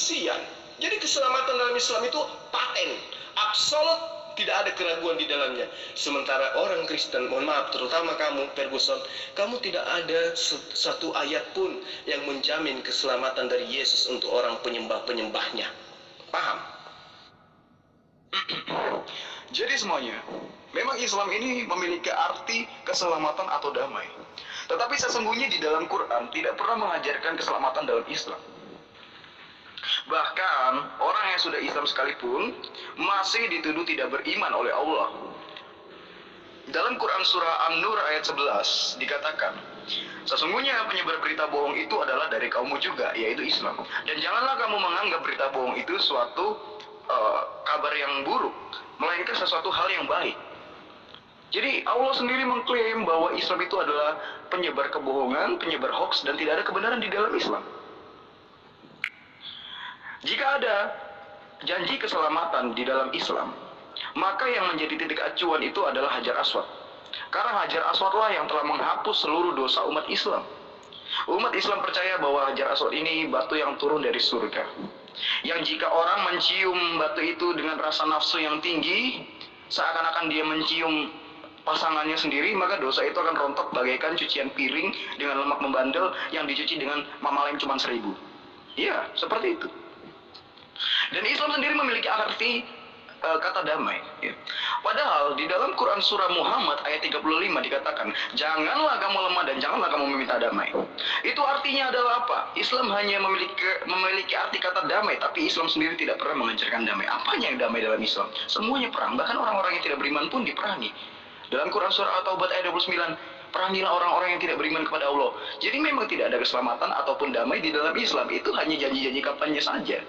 kesaksian. Jadi keselamatan dalam Islam itu paten, absolut, tidak ada keraguan di dalamnya. Sementara orang Kristen, mohon maaf, terutama kamu, Ferguson, kamu tidak ada satu ayat pun yang menjamin keselamatan dari Yesus untuk orang penyembah-penyembahnya. Paham? Jadi semuanya, memang Islam ini memiliki arti keselamatan atau damai. Tetapi sesungguhnya di dalam Quran tidak pernah mengajarkan keselamatan dalam Islam. Bahkan orang yang sudah Islam sekalipun masih dituduh tidak beriman oleh Allah. Dalam Quran surah An-Nur ayat 11 dikatakan, sesungguhnya penyebar berita bohong itu adalah dari kaummu juga, yaitu Islam. Dan janganlah kamu menganggap berita bohong itu suatu kabar yang buruk, melainkan sesuatu hal yang baik. Jadi Allah sendiri mengklaim bahwa Islam itu adalah penyebar kebohongan, penyebar hoax, dan tidak ada kebenaran di dalam Islam. Jika ada janji keselamatan di dalam Islam, maka yang menjadi titik acuan itu adalah Hajar Aswad. Karena Hajar Aswadlah yang telah menghapus seluruh dosa umat Islam. Umat Islam percaya bahwa Hajar Aswad ini batu yang turun dari surga, yang jika orang mencium batu itu dengan rasa nafsu yang tinggi, seakan-akan dia mencium pasangannya sendiri, maka dosa itu akan rontok bagaikan cucian piring dengan lemak membandel yang dicuci dengan mamalem cuma 1000. Ya, seperti itu. Dan Islam sendiri memiliki arti kata damai. Ya. Padahal di dalam Quran surah Muhammad ayat 35 dikatakan, janganlah kamu lemah dan janganlah kamu meminta damai. Itu artinya adalah apa? Islam hanya memiliki arti kata damai, tapi Islam sendiri tidak pernah mengajarkan damai. Apanya yang damai dalam Islam? Semuanya perang, bahkan orang-orang yang tidak beriman pun diperangi. Dalam Quran surah At-Taubah ayat 29, perangilah orang-orang yang tidak beriman kepada Allah. Jadi memang tidak ada keselamatan ataupun damai di dalam Islam. Itu hanya janji-janji kampanye saja.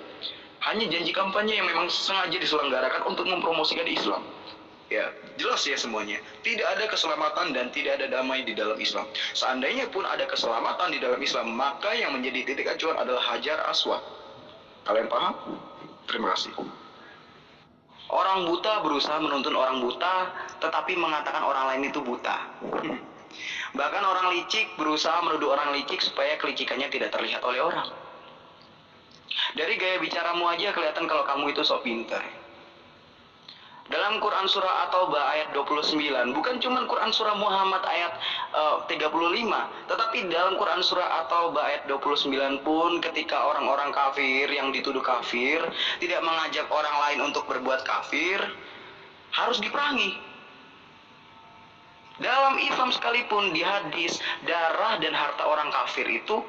Hanya janji kampanye yang memang sengaja diselenggarakan untuk mempromosikan Islam. Ya, jelas ya semuanya. Tidak ada keselamatan dan tidak ada damai di dalam Islam. Seandainya pun ada keselamatan di dalam Islam, maka yang menjadi titik acuan adalah Hajar Aswad. Kalian paham? Terima kasih. Orang buta berusaha menuntun orang buta, tetapi mengatakan orang lain itu buta. Bahkan orang licik berusaha menuduh orang licik supaya kelicikannya tidak terlihat oleh orang. Dari gaya bicaramu aja kelihatan kalau kamu itu sok pintar. Dalam Quran surah At-Taubah ayat 29, bukan cuma Quran surah Muhammad ayat 35, tetapi dalam Quran surah At-Taubah ayat 29 pun ketika orang-orang kafir yang dituduh kafir tidak mengajak orang lain untuk berbuat kafir, harus diperangi. Dalam Islam sekalipun di hadis, darah dan harta orang kafir itu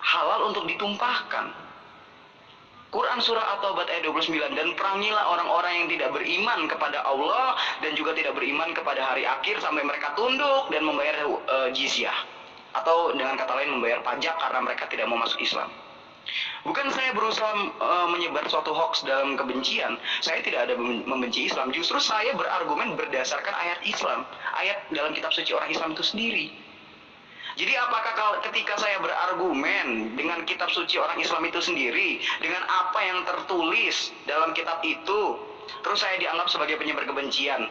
halal untuk ditumpahkan. Quran surah At-Taubah ayat 29, dan perangilah orang-orang yang tidak beriman kepada Allah dan juga tidak beriman kepada hari akhir sampai mereka tunduk dan membayar jizyah, atau dengan kata lain membayar pajak karena mereka tidak mau masuk Islam. Bukan saya berusaha menyebar suatu hoax dalam kebencian. Saya tidak ada membenci Islam. Justru saya berargumen berdasarkan ayat Islam, ayat dalam kitab suci orang Islam itu sendiri. Jadi apakah ketika saya berargumen dengan kitab suci orang Islam itu sendiri, dengan apa yang tertulis dalam kitab itu, terus saya dianggap sebagai penyebar kebencian,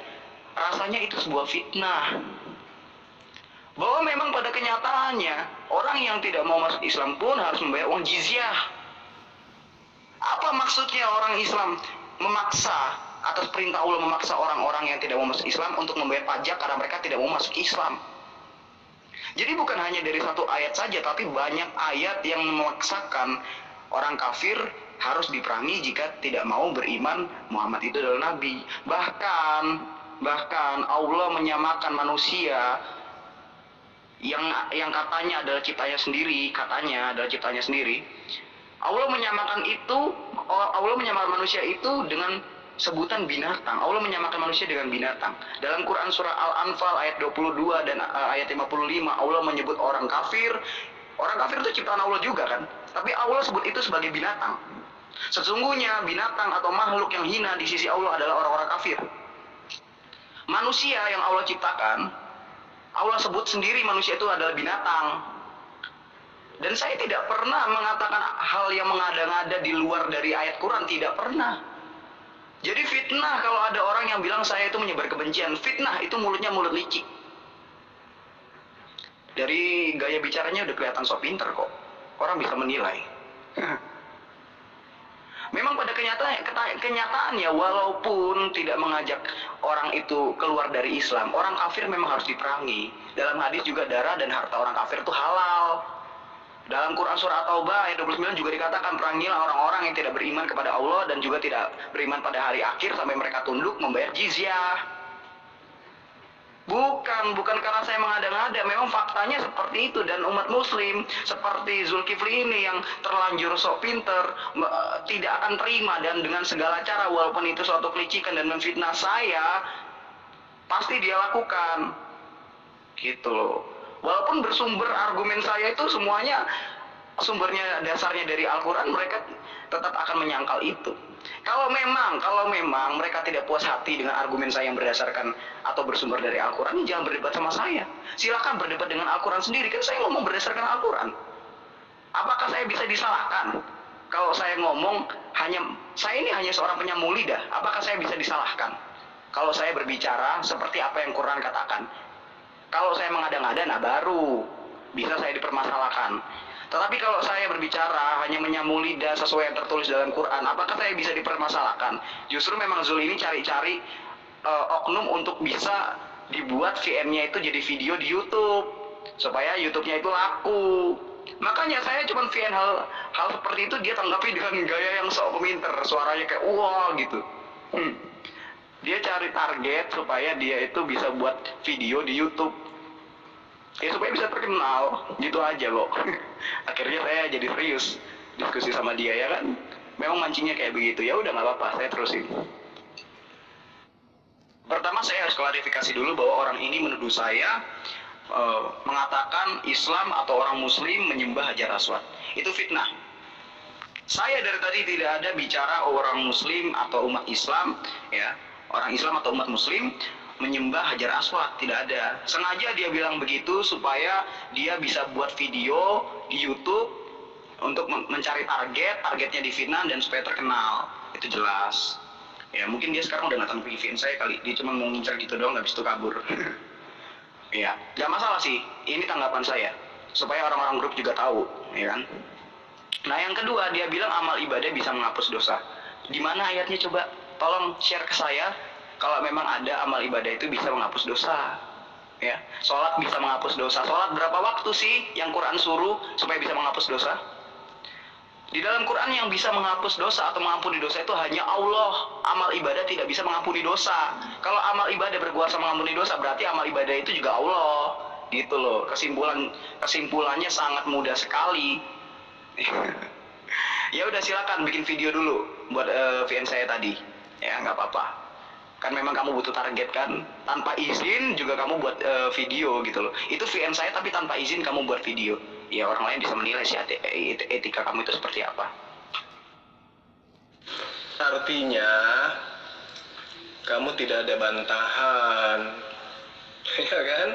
rasanya itu sebuah fitnah. Bahwa memang pada kenyataannya, orang yang tidak mau masuk Islam pun harus membayar uang jizyah. Apa maksudnya orang Islam memaksa, atas perintah Allah memaksa orang-orang yang tidak mau masuk Islam untuk membayar pajak karena mereka tidak mau masuk Islam? Jadi bukan hanya dari satu ayat saja, tapi banyak ayat yang memaksakan orang kafir harus diperangi jika tidak mau beriman Muhammad itu adalah Nabi. Bahkan Allah menyamakan manusia yang katanya adalah ciptanya sendiri, Allah menyamakan manusia itu dengan sebutan binatang. Allah menyamakan manusia dengan binatang. Dalam Quran surah Al-Anfal ayat 22 dan ayat 55, Allah menyebut orang kafir. Orang kafir itu ciptaan Allah juga kan? Tapi Allah sebut itu sebagai binatang. Sesungguhnya binatang atau makhluk yang hina di sisi Allah adalah orang-orang kafir. Manusia yang Allah ciptakan, Allah sebut sendiri manusia itu adalah binatang. Dan saya tidak pernah mengatakan hal yang mengada-ngada di luar dari ayat Quran, tidak pernah. Jadi fitnah kalau ada orang yang bilang saya itu menyebar kebencian. Fitnah itu mulutnya mulut licik. Dari gaya bicaranya udah kelihatan sok pinter kok. Orang bisa menilai. Memang pada kenyataannya, walaupun tidak mengajak orang itu keluar dari Islam, orang kafir memang harus diperangi. Dalam hadis juga darah dan harta orang kafir itu halal. Dalam Quran surah At-Taubah ayat 29 juga dikatakan, perangilah orang-orang yang tidak beriman kepada Allah dan juga tidak beriman pada hari akhir sampai mereka tunduk membayar jizyah. Bukan karena saya mengada-ngada, memang faktanya seperti itu. Dan umat muslim seperti Zulkifli ini yang terlanjur sok pinter, tidak akan terima dan dengan segala cara, walaupun itu suatu kelicikan dan memfitnah saya, pasti dia lakukan gitu loh. Walaupun bersumber argumen saya itu semuanya sumbernya dasarnya dari Al-Quran, mereka tetap akan menyangkal itu. Kalau memang mereka tidak puas hati dengan argumen saya yang berdasarkan atau bersumber dari Al-Quran, jangan berdebat sama saya. Silakan berdebat dengan Al-Quran sendiri, kan saya ngomong berdasarkan Al-Quran. Apakah saya bisa disalahkan? Kalau saya ngomong saya ini hanya seorang penyamun lidah, apakah saya bisa disalahkan? Kalau saya berbicara seperti apa yang Quran katakan. Kalau saya mengada-ngada, nah baru bisa saya dipermasalahkan. Tetapi kalau saya berbicara hanya menyamun lidah sesuai yang tertulis dalam Quran, apakah saya bisa dipermasalahkan? Justru memang Zul ini cari-cari oknum untuk bisa dibuat VM-nya itu jadi video di YouTube, supaya YouTube-nya itu laku. Makanya saya cuma VN hal seperti itu, dia tanggapi dengan gaya yang sok peminter, suaranya kayak wah gitu. Dia cari target supaya dia itu bisa buat video di YouTube. Ya supaya bisa terkenal, gitu aja kok. Akhirnya saya jadi serius diskusi sama dia, ya kan. Memang mancingnya kayak begitu, ya udah nggak apa-apa, saya terusin. Pertama saya harus klarifikasi dulu bahwa orang ini menuduh saya mengatakan Islam atau orang Muslim menyembah Hajar Aswad. Itu fitnah. Saya dari tadi tidak ada bicara orang Muslim atau umat Islam, ya, orang Islam atau umat Muslim menyembah Hajar Aswad, tidak ada. Sengaja dia bilang begitu supaya dia bisa buat video di YouTube untuk mencari targetnya difitnah dan supaya terkenal. Itu jelas. Ya mungkin dia sekarang udah nggak tanggapin VN saya kali, dia cuma mau ngincar gitu doang, habis itu kabur. Ya, nggak masalah sih. Ini tanggapan saya supaya orang-orang grup juga tahu, ya kan. Nah yang kedua, dia bilang amal ibadah bisa menghapus dosa. Di mana ayatnya coba? Tolong share ke saya. Kalau memang ada amal ibadah itu bisa menghapus dosa, ya. Sholat bisa menghapus dosa. Sholat berapa waktu sih yang Quran suruh supaya bisa menghapus dosa? Di dalam Quran yang bisa menghapus dosa atau mengampuni dosa itu hanya Allah. Amal ibadah tidak bisa mengampuni dosa. Kalau amal ibadah berkuasa mengampuni dosa, berarti amal ibadah itu juga Allah. Gitu loh. Kesimpulannya sangat mudah sekali. Ya udah, silakan bikin video dulu buat VN saya tadi. Ya nggak apa-apa. Kan memang kamu butuh target kan, tanpa izin juga kamu buat video gitu loh. Itu VN saya tapi tanpa izin kamu buat video. Ya orang lain bisa menilai sih etika kamu itu seperti apa. Artinya kamu tidak ada bantahan, ya kan?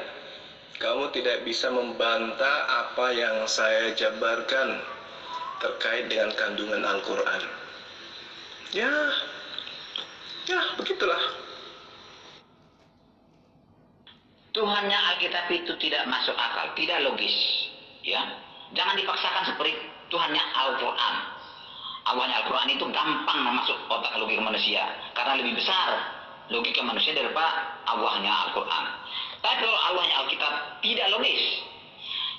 Kamu tidak bisa membantah apa yang saya jabarkan terkait dengan kandungan Al-Quran. Ya, begitulah. Tuhannya Alkitab itu tidak masuk akal, tidak logis. Ya, jangan dipaksakan seperti Tuhannya Al-Quran. Allahnya Al-Quran itu gampang masuk otak logika manusia, karena lebih besar logika manusia daripada Allahnya Al-Quran. Tapi kalau Allahnya Alkitab tidak logis.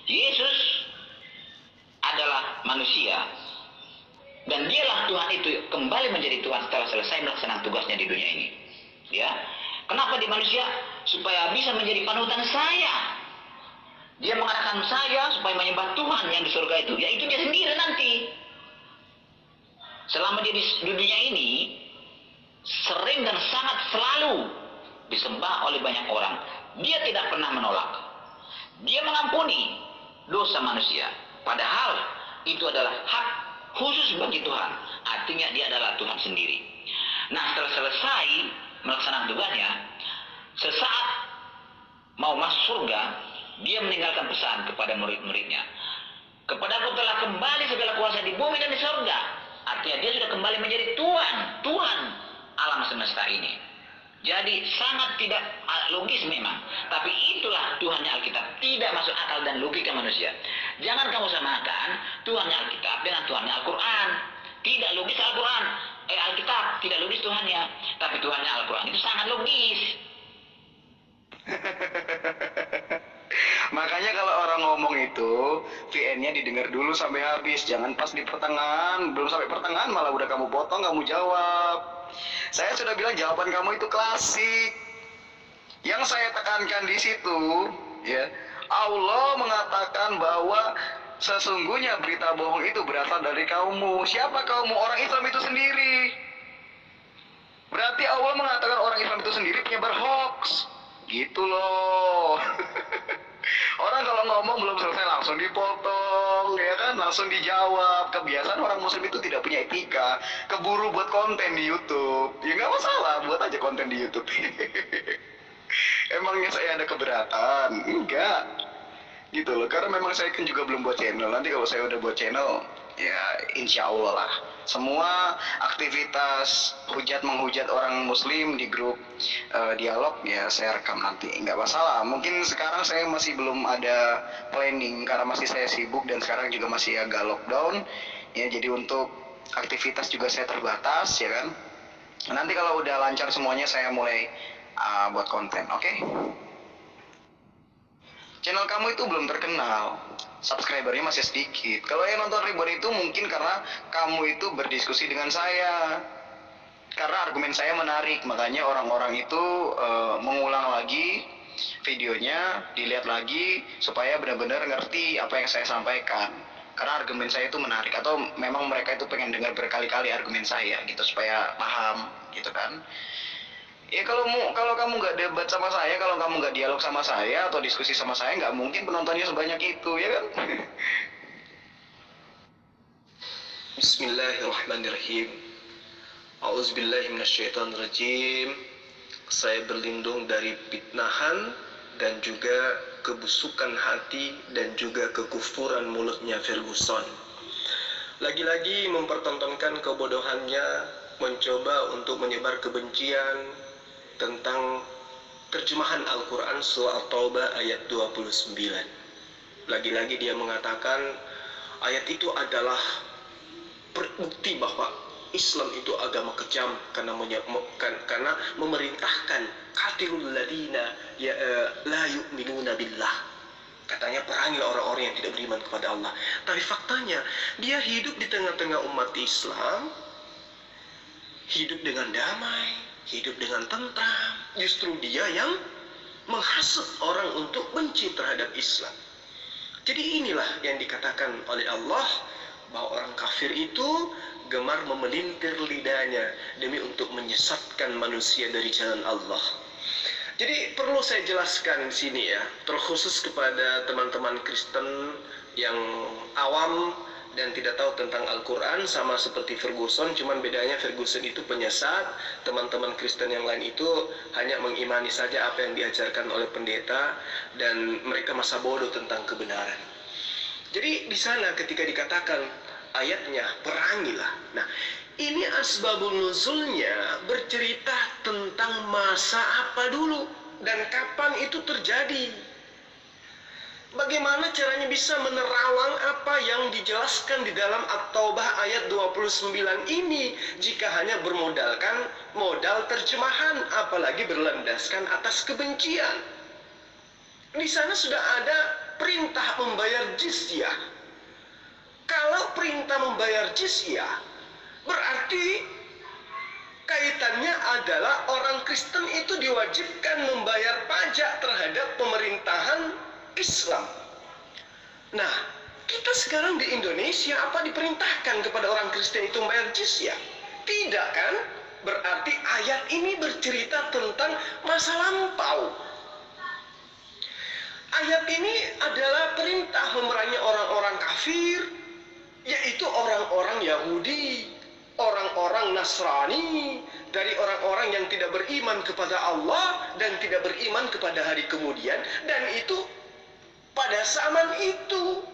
Yesus adalah manusia, dan dialah Tuhan itu kembali menjadi Tuhan setelah selesai melaksanakan tugasnya di dunia ini. Ya, kenapa di manusia? Supaya bisa menjadi panutan saya. Dia mengarahkan saya supaya menyembah Tuhan yang di surga itu. Ya itu dia sendiri nanti. Selama dia di dunia ini, sering dan sangat selalu disembah oleh banyak orang. Dia tidak pernah menolak. Dia mengampuni dosa manusia. Padahal itu adalah hak khusus bagi Tuhan. Artinya dia adalah Tuhan sendiri. Nah setelah selesai melaksanakan tugasnya, sesaat mau masuk surga, dia meninggalkan pesan kepada murid-muridnya. Kepadaku telah kembali segala kuasa di bumi dan di surga. Artinya dia sudah kembali menjadi Tuhan alam semesta ini. Jadi sangat tidak logis memang. Tapi itulah Tuhannya Alkitab. Tidak masuk akal dan logika manusia. Jangan kamu samakan Tuhannya Alkitab dengan Tuhannya Al-Quran. Tidak logis Al-Quran. Tuhannya Al-Quran. Itu sangat logis. Makanya kalau orang ngomong itu, VN-nya didengar dulu sampai habis. Jangan pas di pertengahan, belum sampai pertengahan malah udah kamu potong, kamu jawab. Saya sudah bilang jawaban kamu itu klasik. Yang saya tekankan di situ, ya, Allah mengatakan bahwa sesungguhnya berita bohong itu berasal dari kaummu. Siapa kaummu? Orang Islam itu sendiri. Berarti Allah mengatakan orang Islam itu sendiri penyebar hoax. Gitu loh. Orang kalau ngomong belum selesai langsung dipotong, ya kan, langsung dijawab. Kebiasaan orang Muslim itu tidak punya etika, keburu buat konten di YouTube. Ya nggak masalah, buat aja konten di YouTube. Emangnya saya ada keberatan? Enggak, gitu loh. Karena memang saya kan juga belum buat channel. Nanti kalau saya udah buat channel, ya insya Allah lah. Semua aktivitas hujat menghujat orang Muslim di grup dialog ya saya rekam nanti, nggak masalah. Mungkin sekarang saya masih belum ada planning karena masih saya sibuk dan sekarang juga masih agak lockdown ya, jadi untuk aktivitas juga saya terbatas ya kan. Nanti kalau udah lancar semuanya saya mulai buat konten, oke? Channel kamu itu belum terkenal, subscribernya masih sedikit. Kalau yang nonton ribuan itu mungkin karena kamu itu berdiskusi dengan saya, karena argumen saya menarik, makanya orang-orang itu mengulang lagi videonya, dilihat lagi supaya benar-benar ngerti apa yang saya sampaikan. Karena argumen saya itu menarik, atau memang mereka itu pengen dengar berkali-kali argumen saya gitu supaya paham gitu kan. Ya kalau kamu nggak debat sama saya, kalau kamu nggak dialog sama saya atau diskusi sama saya, nggak mungkin penontonnya sebanyak itu, ya kan? Bismillahirrahmanirrahim. A'udzubillahi minasyaitonirrajim. Saya berlindung dari fitnahan dan juga kebusukan hati dan juga kekufuran mulutnya Ferguson. Lagi-lagi mempertontonkan kebodohannya, mencoba untuk menyebar kebencian tentang terjemahan Al-Quran surah At-Taubah ayat 29. Lagi-lagi dia mengatakan ayat itu adalah bukti bahwa Islam itu agama kejam karena memerintahkan qatilul ladina la yu'minuna billah. Katanya perangi orang-orang yang tidak beriman kepada Allah. Tapi faktanya dia hidup di tengah-tengah umat Islam, hidup dengan damai, hidup dengan tentram. Justru dia yang menghasut orang untuk benci terhadap Islam. Jadi inilah yang dikatakan oleh Allah bahwa orang kafir itu gemar memelintir lidahnya demi untuk menyesatkan manusia dari jalan Allah. Jadi perlu saya jelaskan di sini ya, terkhusus kepada teman-teman Kristen yang awam dan tidak tahu tentang Al-Quran, sama seperti Ferguson, cuman bedanya Ferguson itu penyesat, teman-teman Kristen yang lain itu hanya mengimani saja apa yang diajarkan oleh pendeta dan mereka masa bodoh tentang kebenaran. Jadi di sana ketika dikatakan ayatnya perangilah, nah ini asbabun nuzulnya bercerita tentang masa apa dulu dan kapan itu terjadi. Bagaimana caranya bisa menerawang apa yang dijelaskan di dalam At-Taubah ayat 29 ini jika hanya bermodalkan modal terjemahan, apalagi berlandaskan atas kebencian. Di sana sudah ada perintah membayar jizyah. Kalau perintah membayar jizyah berarti kaitannya adalah orang Kristen itu diwajibkan membayar pajak terhadap pemerintahan Islam. Nah, kita sekarang di Indonesia apa diperintahkan kepada orang Kristen itu membayar jizyah? Tidak kan? Berarti ayat ini bercerita tentang masa lampau. Ayat ini adalah perintah memerangi orang-orang kafir, yaitu orang-orang Yahudi, orang-orang Nasrani, dari orang-orang yang tidak beriman kepada Allah dan tidak beriman kepada hari kemudian, dan itu pada zaman itu.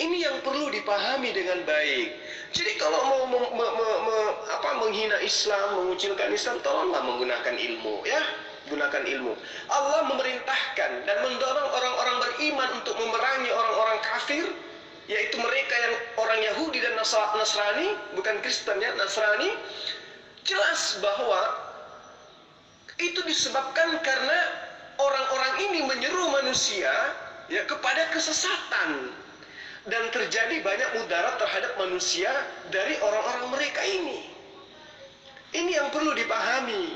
Ini yang perlu dipahami dengan baik. Jadi kalau mau menghina Islam, mengucilkan Islam, tolonglah menggunakan ilmu, ya. Gunakan ilmu. Allah memerintahkan dan mendorong orang-orang beriman untuk memerangi orang-orang kafir, yaitu mereka yang orang Yahudi dan Nasrani, bukan Kristen ya, Nasrani, Jelas bahwa itu disebabkan karena orang-orang ini menyeru manusia ya kepada kesesatan, dan terjadi banyak mudarat terhadap manusia dari orang-orang mereka ini. Ini yang perlu dipahami.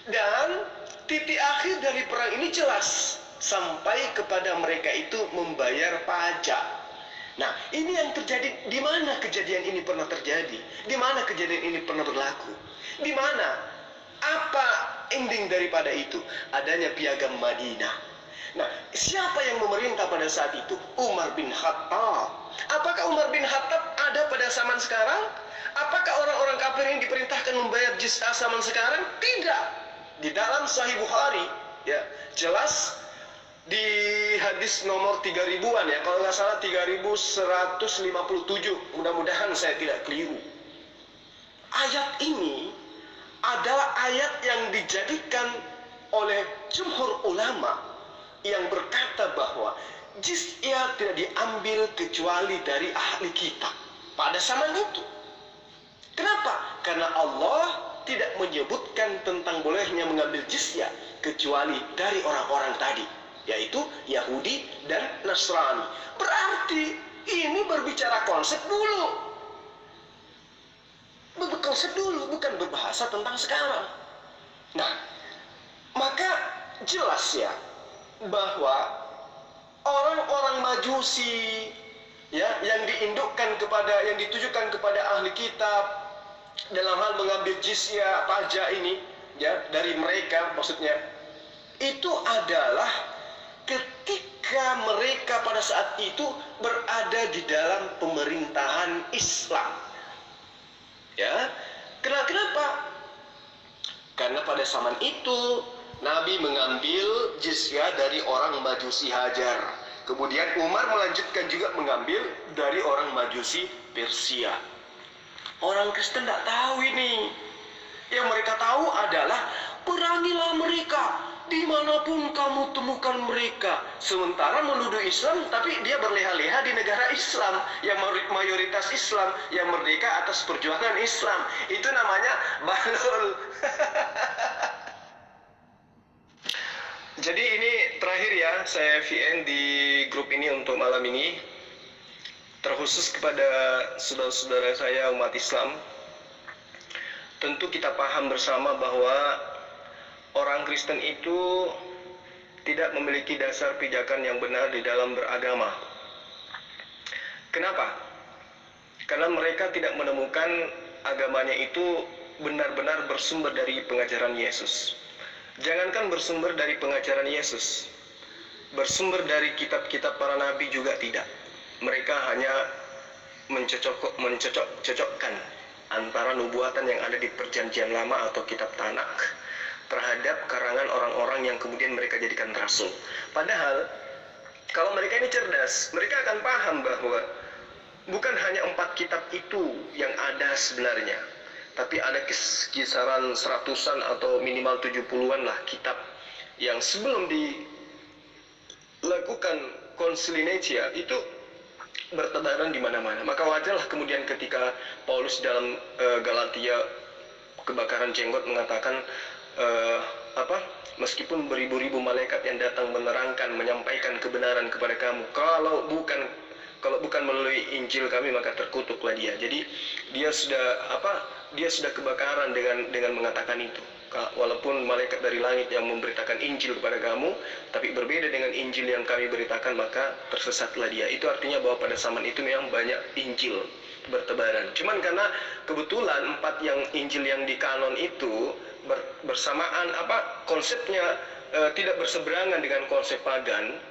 Dan titik akhir dari perang ini jelas, sampai kepada mereka itu membayar pajak. Nah, ini yang terjadi. Di mana kejadian ini pernah terjadi? Di mana kejadian ini pernah berlaku? Di mana? Apa ending daripada itu? Adanya piagam Madinah. Nah, siapa yang memerintah pada saat itu? Umar bin Khattab. Apakah Umar bin Khattab ada pada zaman sekarang? Apakah orang-orang kafir yang diperintahkan membayar jizyah zaman sekarang? Tidak. Di dalam Sahih Bukhari, ya, jelas di hadis nomor 3000-an ya, kalau nggak salah 3157, mudah-mudahan saya tidak keliru. Ayat ini adalah ayat yang dijadikan oleh jumhur ulama yang berkata bahwa jizyah tidak diambil kecuali dari ahli kitab pada zaman itu. Kenapa? Karena Allah tidak menyebutkan tentang bolehnya mengambil jizyah kecuali dari orang-orang tadi, yaitu Yahudi dan Nasrani. Berarti ini berbicara konsep dulu. Konsep dulu, bukan berbahasa tentang sekarang. Nah, maka jelas ya bahwa orang-orang Majusi ya yang diindukkan kepada, yang ditujukan kepada ahli kitab dalam hal mengambil jizyah pajak ini ya dari mereka, maksudnya itu adalah ketika mereka pada saat itu berada di dalam pemerintahan Islam. Ya, kenapa? Karena pada zaman itu Nabi mengambil jizyah dari orang Majusi Hajar. Kemudian Umar melanjutkan juga mengambil dari orang Majusi Persia. Orang Kristen tidak tahu ini. Yang mereka tahu adalah perangilah mereka dimanapun kamu temukan mereka. Sementara menuduh Islam, tapi dia berleha-leha di negara Islam yang mayoritas Islam, yang merdeka atas perjuangan Islam. Itu namanya balul. Jadi ini terakhir ya, saya VN di grup ini untuk malam ini, terkhusus kepada saudara-saudara saya umat Islam. Tentu kita paham bersama bahwa orang Kristen itu tidak memiliki dasar pijakan yang benar di dalam beragama. Kenapa? Karena mereka tidak menemukan agamanya itu benar-benar bersumber dari pengajaran Yesus. Jangankan bersumber dari pengajaran Yesus, bersumber dari kitab-kitab para nabi juga tidak. Mereka hanya mencocok-cocokkan antara nubuatan yang ada di perjanjian lama atau kitab Tanakh terhadap karangan orang-orang yang kemudian mereka jadikan rasul. Padahal kalau mereka ini cerdas, mereka akan paham bahwa bukan hanya 4 kitab itu yang ada sebenarnya, tapi ada kisaran 100-an atau minimal 70-an lah kitab yang sebelum dilakukan konsili Nicea itu bertebaran di mana-mana. Maka wajarlah kemudian ketika Paulus dalam Galatia kebakaran jenggot mengatakan meskipun beribu-ribu malaikat yang datang menerangkan, menyampaikan kebenaran kepada kamu, kalau bukan melalui Injil kami maka terkutuklah dia. Jadi dia sudah kebakaran dengan mengatakan itu. Walaupun malaikat dari langit yang memberitakan Injil kepada kamu, tapi berbeda dengan Injil yang kami beritakan, maka tersesatlah dia. Itu artinya bahwa pada zaman itu memang banyak Injil bertebaran. Cuman karena kebetulan 4 yang Injil yang di kanon itu bersamaan konsepnya tidak berseberangan dengan konsep pagan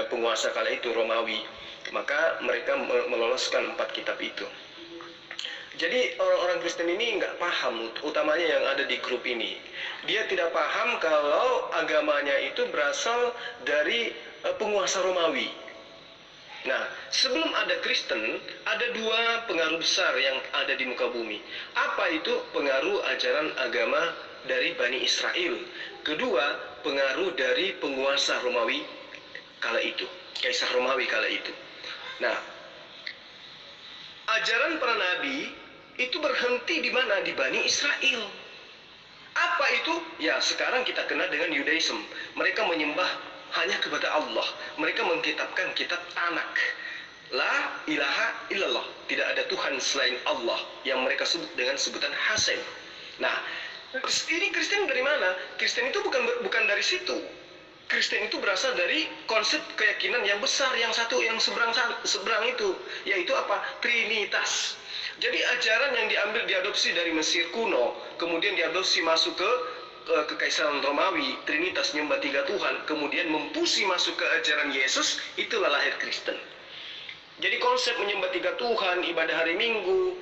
penguasa kala itu Romawi, maka mereka meloloskan 4 kitab itu. Jadi orang-orang Kristen ini nggak paham, utamanya yang ada di grup ini. Dia tidak paham kalau agamanya itu berasal dari penguasa Romawi. Nah, sebelum ada Kristen, ada 2 pengaruh besar yang ada di muka bumi. Apa itu? Pengaruh ajaran agama dari Bani Israel. Kedua, pengaruh dari penguasa Romawi kala itu, Kaisar Romawi kala itu. Nah, ajaran para nabi itu berhenti di mana? Di Bani Israel. Apa itu? Ya, sekarang kita kenal dengan Yudaism. Mereka menyembah hanya kepada Allah. Mereka mengkitabkan kitab Tanak. La ilaha illallah. Tidak ada Tuhan selain Allah, yang mereka sebut dengan sebutan Hasem. Nah, ini Kristen dari mana? Kristen itu bukan dari situ. Kristen itu berasal dari konsep keyakinan yang besar, yang satu, yang seberang itu, yaitu apa? Trinitas. Jadi ajaran yang diadopsi dari Mesir kuno, kemudian diadopsi masuk ke Kekaisaran Romawi, Trinitas, nyembah tiga Tuhan, kemudian mempusi masuk ke ajaran Yesus, itulah lahir Kristen. Jadi konsep menyembah tiga Tuhan, ibadah hari Minggu,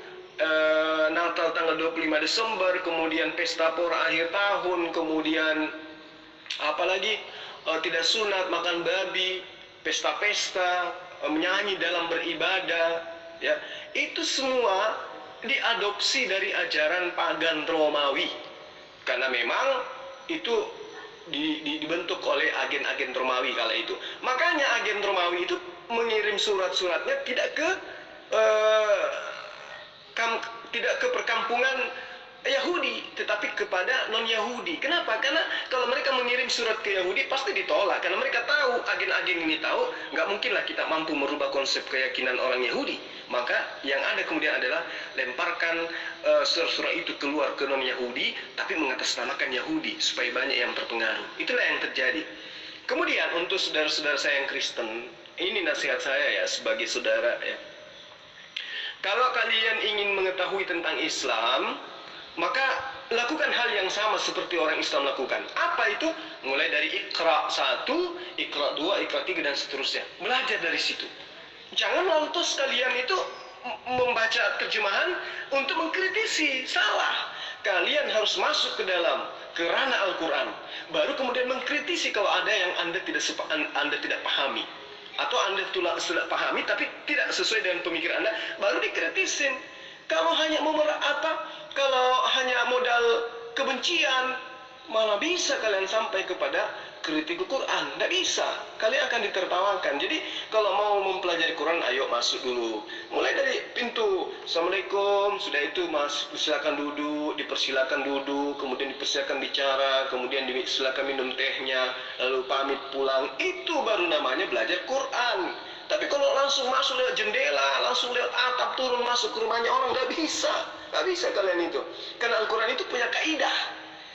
Natal tanggal 25 Desember, kemudian pesta pora akhir tahun, kemudian apalagi tidak sunat, makan babi, pesta-pesta, menyanyi dalam beribadah, ya, itu semua diadopsi dari ajaran pagan Romawi, karena memang itu dibentuk oleh agen-agen Romawi kala itu. Makanya agen Romawi itu mengirim surat-suratnya tidak ke perkampungan Yahudi, tetapi kepada non-Yahudi. Kenapa? Karena kalau mereka mengirim surat ke Yahudi pasti ditolak, karena mereka tahu, agen-agen ini tahu, nggak mungkinlah kita mampu merubah konsep keyakinan orang Yahudi. Maka yang ada kemudian adalah lemparkan surat-surat itu keluar ke non-Yahudi, tapi mengatasnamakan Yahudi supaya banyak yang terpengaruh. Itulah yang terjadi. Kemudian untuk saudara-saudara saya yang Kristen, ini nasihat saya ya sebagai saudara ya. Kalau kalian ingin mengetahui tentang Islam, maka lakukan hal yang sama seperti orang Islam lakukan. Apa itu? Mulai dari Iqra 1, Iqra 2, Iqra 3 dan seterusnya. Belajar dari situ. Jangan lantas kalian itu membaca terjemahan untuk mengkritisi. Salah. Kalian harus masuk ke dalam kerana Al-Quran. Baru kemudian mengkritisi kalau ada yang Anda tidak pahami. Atau Anda sudah pahami tapi tidak sesuai dengan pemikiran Anda, baru dikritisin. Kalau hanya kalau hanya modal kebencian, mana bisa kalian sampai kepada kritik Quran? Tidak bisa. Kalian akan ditertawakan. Jadi kalau mau mempelajari Quran, ayo masuk dulu. Mulai dari pintu. Assalamualaikum. Sudah itu silakan duduk, dipersilakan duduk, kemudian dipersilakan bicara, kemudian silakan minum tehnya, lalu pamit pulang. Itu baru namanya belajar Quran. Tapi kalau langsung masuk lewat jendela, langsung lewat atap turun masuk ke rumahnya orang, nggak bisa. Nggak bisa kalian itu. Karena Al-Quran itu punya kaidah.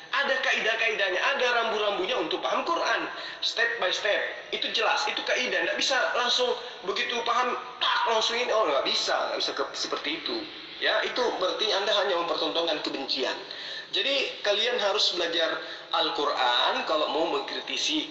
Ada kaidah-kaidahnya, ada rambu-rambunya untuk paham Quran. Step by step. Itu jelas, itu kaidah. Nggak bisa langsung begitu paham, tak langsung ini. Oh, nggak bisa seperti itu. Ya, itu berarti Anda hanya mempertontonkan kebencian. Jadi kalian harus belajar Al-Quran kalau mau mengkritisi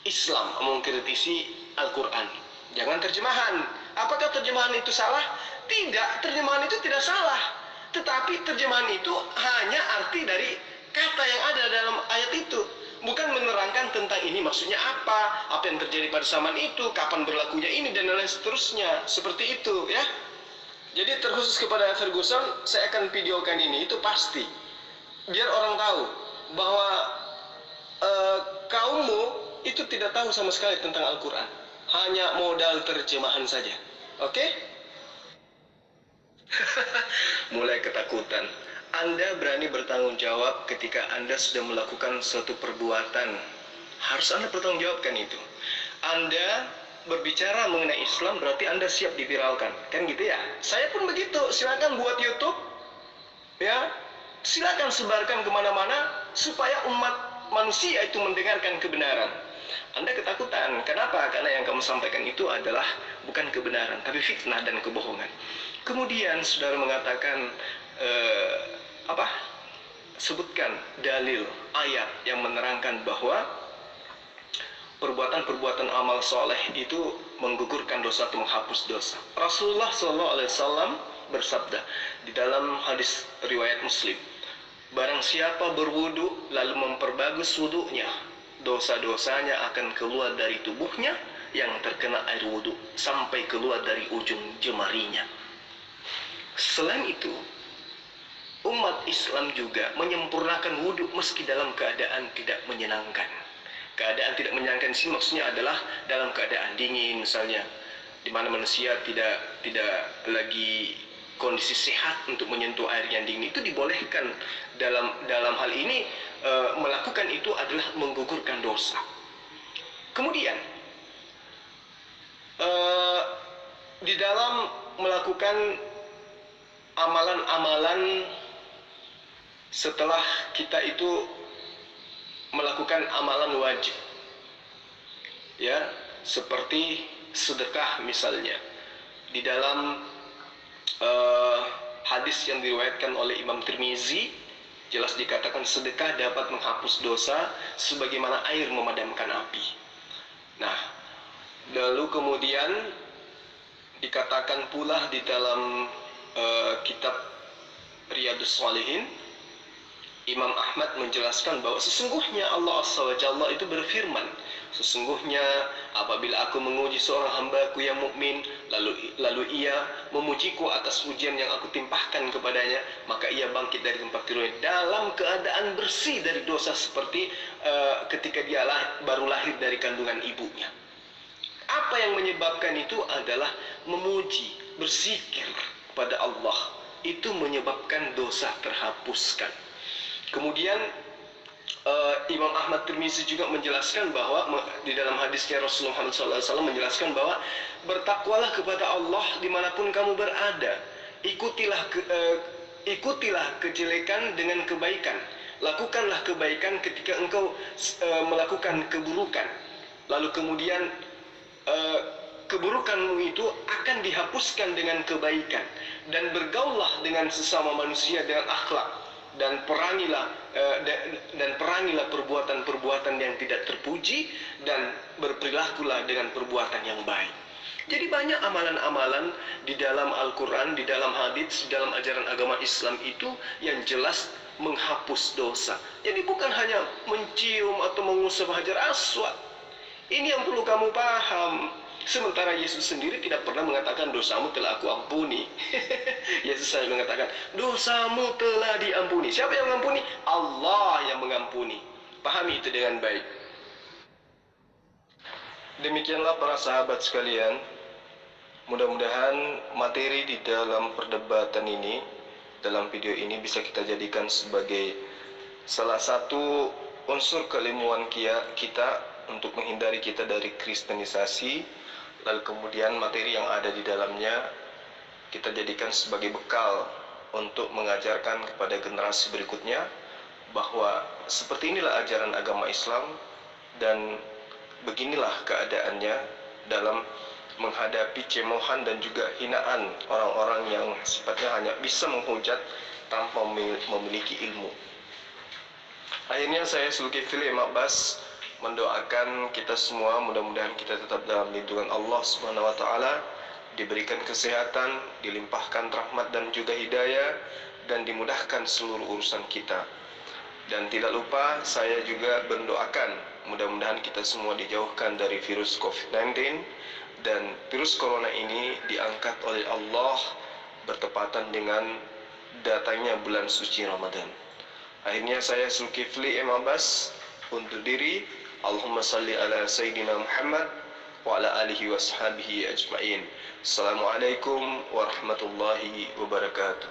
Islam, mau mengkritisi Al-Quran. Jangan terjemahan. Apakah terjemahan itu salah? Tidak, terjemahan itu tidak salah. Tetapi terjemahan itu hanya arti dari kata yang ada dalam ayat itu. Bukan menerangkan tentang ini maksudnya apa yang terjadi pada zaman itu, kapan berlakunya ini, dan lain seterusnya. Seperti itu ya. Jadi terkhusus kepada Ferguson, saya akan videokan ini, itu pasti. Biar orang tahu bahwa kaummu itu tidak tahu sama sekali tentang Al-Quran. Hanya modal terjemahan saja. Oke? Mulai ketakutan. Anda berani bertanggung jawab ketika Anda sudah melakukan suatu perbuatan. Harus Anda bertanggung jawabkan itu. Anda berbicara mengenai Islam berarti Anda siap diviralkan. Kan gitu ya? Saya pun begitu. Silakan buat YouTube. Ya. Silakan sebarkan kemana-mana supaya umat manusia itu mendengarkan kebenaran. Anda ketakutan. Kenapa? Karena yang kamu sampaikan itu adalah bukan kebenaran, tapi fitnah dan kebohongan. Kemudian saudara mengatakan sebutkan dalil ayat yang menerangkan bahwa perbuatan-perbuatan amal soleh itu menggugurkan dosa atau menghapus dosa. Rasulullah SAW bersabda di dalam hadis riwayat Muslim, barang siapa berwudu lalu memperbagus wudunya, dosa-dosanya akan keluar dari tubuhnya yang terkena air wudu sampai keluar dari ujung jemarinya. Selain itu, umat Islam juga menyempurnakan wudu meski dalam keadaan tidak menyenangkan. Keadaan tidak menyenangkan sini maksudnya adalah dalam keadaan dingin misalnya, di mana manusia tidak lagi kondisi sehat untuk menyentuh air yang dingin, itu dibolehkan. Dalam hal ini melakukan itu adalah menggugurkan dosa. Kemudian di dalam melakukan amalan-amalan setelah kita itu melakukan amalan wajib, ya, seperti sedekah misalnya. Di dalam hadis yang diriwayatkan oleh Imam Tirmizi, jelas dikatakan sedekah dapat menghapus dosa sebagaimana air memadamkan api. Nah, lalu kemudian dikatakan pula di dalam kitab Riyadhus Shalihin, Imam Ahmad menjelaskan bahwa sesungguhnya Allah SWT itu berfirman, sesungguhnya apabila aku menguji seorang hambaku yang mukmin, lalu ia memujiku atas ujian yang aku timpahkan kepadanya, maka ia bangkit dari tempat tidurnya dalam keadaan bersih dari dosa seperti ketika dia baru lahir dari kandungan ibunya. Apa yang menyebabkan itu adalah memuji, berzikir kepada Allah. Itu menyebabkan dosa terhapuskan. Kemudian Imam Ahmad Tirmizi juga menjelaskan bahwa di dalam hadisnya Rasulullah SAW menjelaskan bahwa bertakwalah kepada Allah dimanapun kamu berada. Ikutilah kejelekan dengan kebaikan. Lakukanlah kebaikan ketika engkau melakukan keburukan. Lalu kemudian keburukanmu itu akan dihapuskan dengan kebaikan. Dan bergaullah dengan sesama manusia dengan akhlak. Dan perangilah perbuatan-perbuatan yang tidak terpuji, dan berperilakulah dengan perbuatan yang baik. Jadi banyak amalan-amalan di dalam Al-Quran, di dalam hadits, di dalam ajaran agama Islam itu yang jelas menghapus dosa. Jadi bukan hanya mencium atau mengusap hajar aswad. Ini yang perlu kamu paham. Sementara Yesus sendiri tidak pernah mengatakan dosamu telah aku ampuni. Yesus selalu mengatakan dosamu telah diampuni. Siapa yang mengampuni? Allah yang mengampuni. Pahami itu dengan baik. Demikianlah para sahabat sekalian. Mudah-mudahan materi di dalam perdebatan ini, dalam video ini bisa kita jadikan sebagai salah satu unsur keilmuan kita untuk menghindari kita dari kristenisasi. Lalu kemudian materi yang ada di dalamnya kita jadikan sebagai bekal untuk mengajarkan kepada generasi berikutnya bahwa seperti inilah ajaran agama Islam dan beginilah keadaannya dalam menghadapi cemohan dan juga hinaan orang-orang yang sifatnya hanya bisa menghujat tanpa memiliki ilmu. Akhirnya saya Zulkifli Abbas mendoakan kita semua, mudah-mudahan kita tetap dalam lindungan Allah Subhanahu wa taala, diberikan kesehatan, dilimpahkan rahmat dan juga hidayah, dan dimudahkan seluruh urusan kita. Dan tidak lupa saya juga mendoakan mudah-mudahan kita semua dijauhkan dari virus COVID-19, dan virus corona ini diangkat oleh Allah bertepatan dengan datangnya bulan suci Ramadan. Akhirnya saya Zulkifli Abbas untuk diri, Allahumma salli ala Sayyidina Muhammad wa ala alihi wa ashabihi ajma'in. Assalamualaikum warahmatullahi wabarakatuh.